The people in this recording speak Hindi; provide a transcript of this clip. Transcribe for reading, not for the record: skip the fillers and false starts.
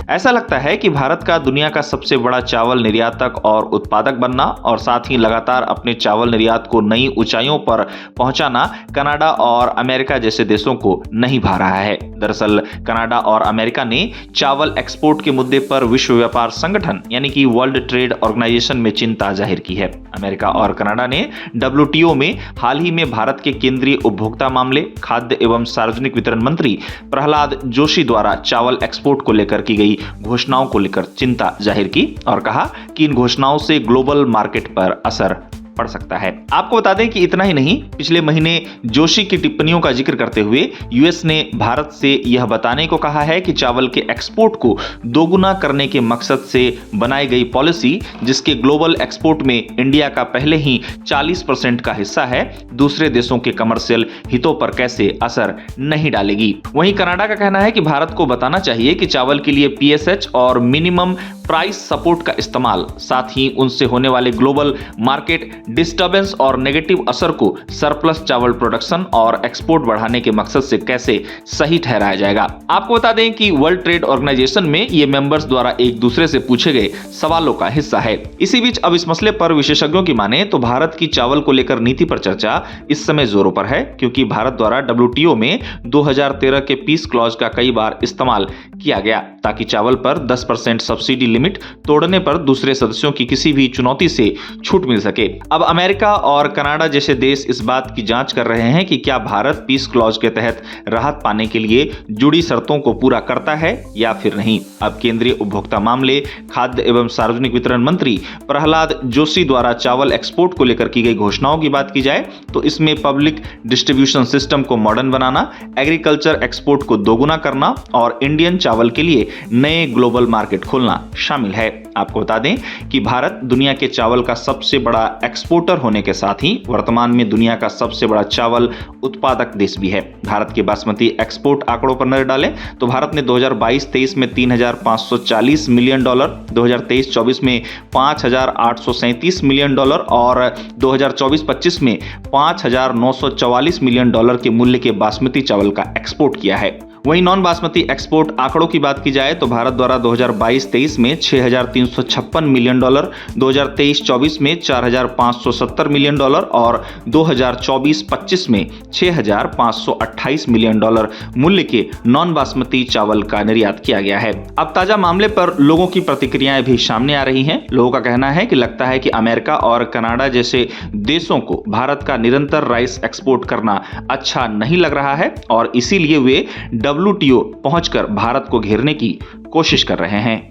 ऐसा लगता है कि भारत का दुनिया का सबसे बड़ा चावल निर्यातक और उत्पादक बनना और साथ ही लगातार अपने चावल निर्यात को नई ऊंचाइयों पर पहुंचाना कनाडा और अमेरिका जैसे देशों को नहीं भा रहा है। दरअसल कनाडा और अमेरिका ने चावल एक्सपोर्ट के मुद्दे पर विश्व व्यापार संगठन यानी कि वर्ल्ड ट्रेड ऑर्गेनाइजेशन में चिंता जाहिर की है। अमेरिका और कनाडा ने WTO में हाल ही में भारत के केंद्रीय उपभोक्ता मामले, खाद्य एवं सार्वजनिक वितरण मंत्री प्रहलाद जोशी द्वारा चावल एक्सपोर्ट को लेकर की गई घोषणाओं को लेकर चिंता जाहिर की और कहा कि इन घोषणाओं से ग्लोबल मार्केट पर असर पड़ सकता है। आपको बता दें कि इतना ही नहीं, पिछले महीने जोशी की टिप्पणियों का जिक्र करते हुए यूएस ने भारत से यह बताने को कहा है कि चावल के एक्सपोर्ट को दोगुना करने के मकसद से बनाई गई पॉलिसी, जिसके ग्लोबल एक्सपोर्ट में इंडिया का पहले ही 40% का हिस्सा है, दूसरे देशों के कमर्शियल हितों पर कैसे असर नहीं डालेगी। वहीं कनाडा का कहना है कि भारत को बताना चाहिए कि चावल के लिए PSH और मिनिमम प्राइस सपोर्ट का इस्तेमाल, साथ ही उनसे होने वाले ग्लोबल मार्केट डिस्टर्बेंस और नेगेटिव असर को सरप्लस चावल प्रोडक्शन और एक्सपोर्ट बढ़ाने के मकसद से कैसे सही ठहराया जाएगा। आपको बता दें कि वर्ल्ड ट्रेड ऑर्गेनाइजेशन में ये मेंबर्स द्वारा एक दूसरे से पूछे गए सवालों का हिस्सा है। इसी बीच अब इस मसले पर विशेषज्ञों की माने तो भारत की चावल को लेकर नीति पर चर्चा इस समय जोरों पर है, क्योंकि भारत द्वारा WTO में 2013 के पीस क्लॉज का कई बार इस्तेमाल किया गया ताकि चावल पर 10% सब्सिडी लिमिट तोड़ने पर दूसरे सदस्यों की किसी भी चुनौती से छूट मिल सके। अब अमेरिका और कनाडा जैसे देश इस बात की जांच कर रहे हैं कि क्या भारत पीस क्लॉज के तहत राहत पाने के लिए जुड़ी शर्तों को पूरा करता है या फिर नहीं। अब केंद्रीय उपभोक्ता मामले, खाद्य एवं सार्वजनिक वितरण मंत्री प्रहलाद जोशी द्वारा चावल एक्सपोर्ट को लेकर की गई घोषणाओं की बात की जाए तो इसमें पब्लिक डिस्ट्रीब्यूशन सिस्टम को मॉडर्न बनाना, एग्रीकल्चर एक्सपोर्ट को दोगुना करना और इंडियन चावल के लिए नए ग्लोबल मार्केट खोलना शामिल है। आपको बता दें कि भारत दुनिया के चावल का सबसे बड़ा एक्सपोर्टर होने के साथ ही वर्तमान में दुनिया का सबसे बड़ा चावल उत्पादक देश भी है। भारत के बासमती एक्सपोर्ट आंकड़ों पर नजर डालें तो भारत ने 2022-23 में $3,540 मिलियन, 2023-24 में $5,837 मिलियन और 2024-25 में $5,944 मिलियन के मूल्य के बासमती चावल का एक्सपोर्ट किया है। वहीं नॉन बासमती एक्सपोर्ट आंकड़ों की बात की जाए तो भारत द्वारा 2022-23 में $6,356 मिलियन, 2023-24 में $4,570 मिलियन और 2024-25 में $6,528 मिलियन मूल्य के नॉन बासमती चावल का निर्यात किया गया है। अब ताजा मामले पर लोगों की प्रतिक्रियाएं भी सामने आ रही हैं। लोगों का कहना है कि लगता है कि अमेरिका और कनाडा जैसे देशों को भारत का निरंतर राइस एक्सपोर्ट करना अच्छा नहीं लग रहा है और इसीलिए वे WTO पहुंचकर भारत को घेरने की कोशिश कर रहे हैं।